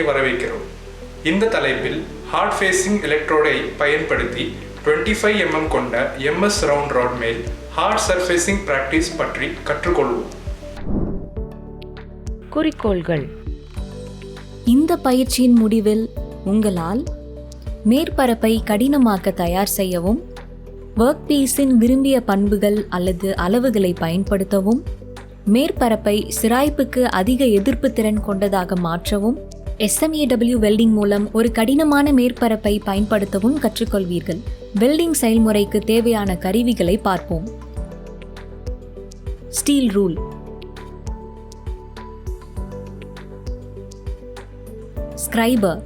உங்களை வரவேற்கிறோம். இந்த தலைப்பில் ஹார்ட் ஃபேஸிங் எலக்ட்ரோடை பயன்படுத்தி 25 mm கொண்ட MS ரவுண்ட் ராட் மேல் ஹார்ட் சர்ஃபேசிங் பிராக்டிஸ் பற்றி கற்றுக்கொள்வோம். குறிக்கோள்கள். இந்த பயிற்சியின் முடிவில் உங்களால் மேற்பரப்பை கடினமாக்க தயார் செய்யவும், ஒர்க் பீஸின் விரும்பிய பண்புகள் அல்லது அளவுகளை பயன்படுத்தவும், மேற்பரப்பை சிராய்ப்புக்கு அதிக எதிர்ப்பு திறன் கொண்டதாக மாற்றவும், SMAW வெல்டிங் மூலம் ஒரு கடினமான மேற்பரப்பை பயன்படுத்தவும் கற்றுக்கொள்வீர்கள். வெல்டிங் செயல்முறைக்கு தேவையான கருவிகளை பார்ப்போம். Steel rule, scriber,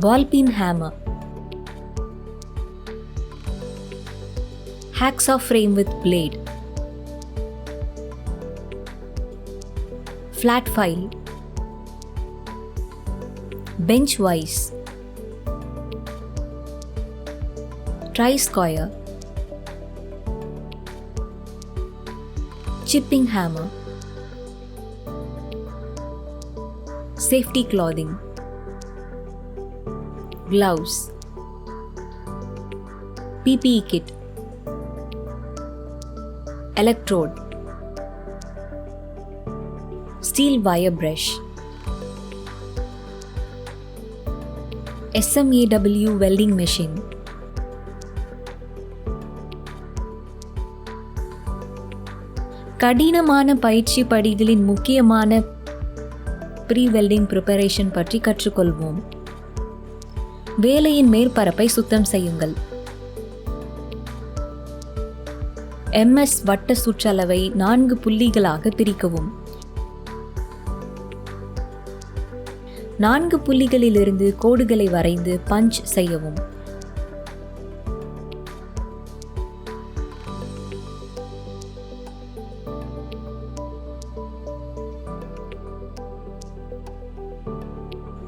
ball peen hammer, hacksaw frame with blade, flat file, bench vise, tri-square, chipping hammer, safety clothing, gloves, PPE kit, electrode, steel wire brush, SMAW welding machine, கடினமான பயிற்சி படிகளின் முக்கியமான ப்ரீ வெல்டிங் ப்ரிப்பரேஷன் பற்றி கற்றுக்கொள்வோம். வேலையின் மேற்பரப்பை சுத்தம் செய்யுங்கள். MS வட்ட சுற்றளவை 4 புள்ளிகளாக பிரிக்கவும். 4 புள்ளிகளிலிருந்து கோடுகளை வரைந்து பஞ்ச் செய்யவும்.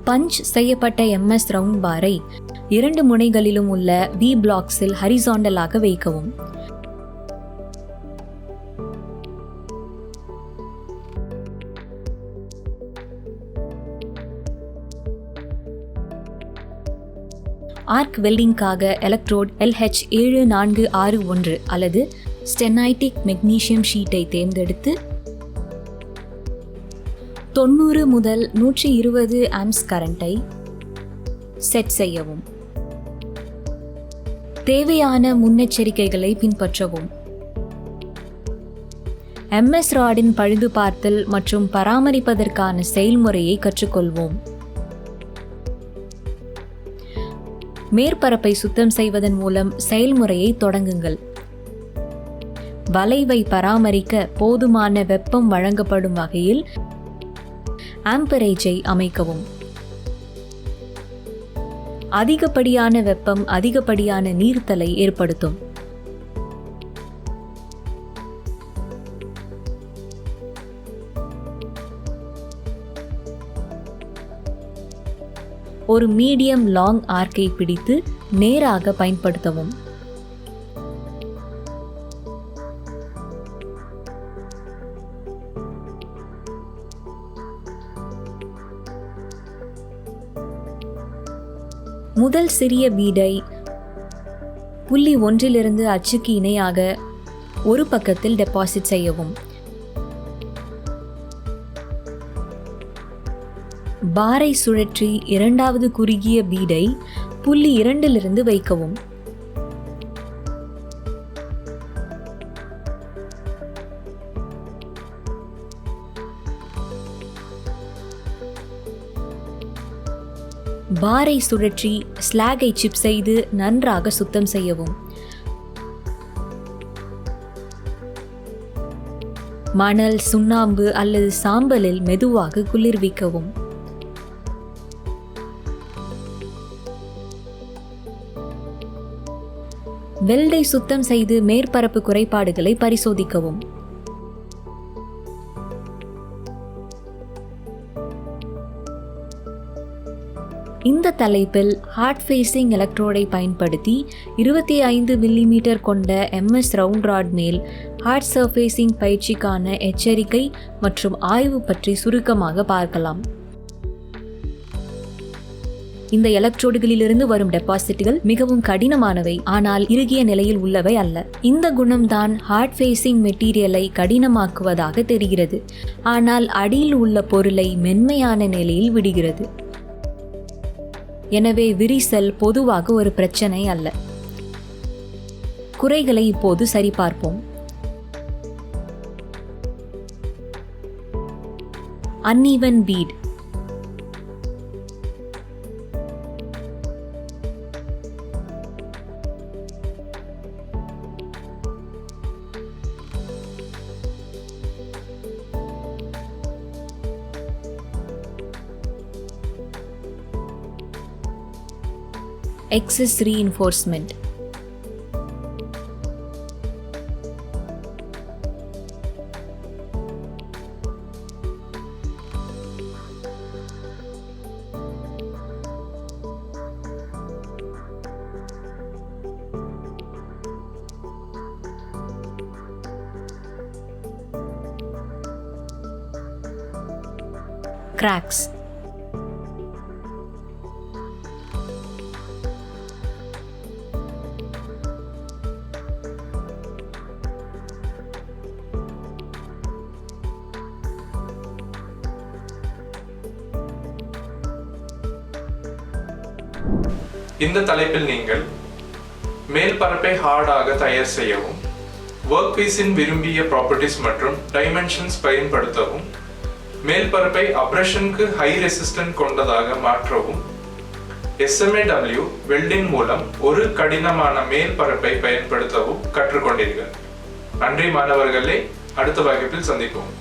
பஞ்ச் செய்யப்பட்ட MS ரவுண்ட் பாரை 2 முனைகளிலும் உள்ள V பிளாக்ஸில் ஹரிசாண்டலாக வைக்கவும். ஆர்க் வெல்டிங்காக எலக்ட்ரோட் LH7461 அல்லது ஸ்டெனைட்டிக் மெக்னீசியம் ஷீட்டை தேர்ந்தெடுத்து 90 முதல் 120 ஆம்ப்ஸ் கரண்டை செட் செய்யவும். தேவையான முன்னெச்சரிக்கைகளை பின்பற்றவும். MS ராடின் பழுது பார்த்தல் மற்றும் பராமரிப்பதற்கான செயல்முறையை கற்றுக்கொள்வோம். மேற்பரப்பை சுத்தம் செய்வதன் மூலம் செயல்முறையை தொடங்குங்கள். வளைவை பராமரிக்க போதுமான வெப்பம் வழங்கப்படும் வகையில் ஆம்பரேஜை அமைக்கவும். அதிகப்படியான வெப்பம் அதிகப்படியான நீர்த்தலை ஏற்படுத்தும். ஒரு மீடியம் லாங் ஆர்க்கை பிடித்து நேராக பயன்படுத்தவும். முதல் சிறிய பீடை புள்ளி 1 அச்சுக்கு இணையாக ஒரு பக்கத்தில் டெபாசிட் செய்யவும். பாரை சுழற்றி இரண்டாவது குறுகிய பீடை புள்ளி 2 வைக்கவும். பாரை சுழற்றி ஸ்லாகை சிப் செய்து நன்றாக சுத்தம் செய்யவும். மணல், சுண்ணாம்பு அல்லது சாம்பலில் மெதுவாக குளிர்விக்கவும். வெல்டை சுத்தம் செய்து மேற்பரப்பு குறைபாடுகளை பரிசோதிக்கவும். இந்த தலைப்பில் ஹார்ட் ஃபேஸிங் எலக்ட்ரோடை பயன்படுத்தி 25 மில்லிமீட்டர் கொண்ட எம்எஸ் ரவுண்ட் ராட் மேல் ஹார்ட் சர்ஃபேசிங் பயிற்சிக்கான எச்சரிக்கை மற்றும் ஆய்வு பற்றி சுருக்கமாக பார்க்கலாம். இந்த எலக்ட்ரோடுகளிலிருந்து வரும் டெபாசிட்டுகள் மிகவும் கடினமானவை, ஆனால் இறுகிய நிலையில் உள்ளவை அல்ல. இந்த குணம்தான் ஹார்ட் ஃபேஸிங் மெட்டீரியலை கடினமாக்குவதாக தெரிகிறது, ஆனால் அடியில் உள்ள பொருளை மென்மையான நிலையில் விடுகிறது. எனவே விரிசல் பொதுவாக ஒரு பிரச்சனை அல்ல. குறைகளை இப்போது சரிபார்ப்போம். uneven bead. Excess reinforcement. Cracks. இந்த தலைப்பில் நீங்கள் மேல் பரப்பை ஹார்டாக தயார் செய்யவும், ஒர்க் பீஸின் விரும்பிய ப்ராப்பர்ட்டிஸ் மற்றும் டைமென்ஷன்ஸ் பயன்படுத்தவும், மேல் பரப்பை அப்ரஷனுக்கு ஹை ரெசிஸ்டன்ட் கொண்டதாக மாற்றவும், SMAW வெல்டிங் மூலம் ஒரு கடினமான மேல் பரப்பை பயன்படுத்தவும் கற்றுக்கொண்டீர்கள். நன்றி மாணவர்களே, அடுத்த வகுப்பில் சந்திப்போம்.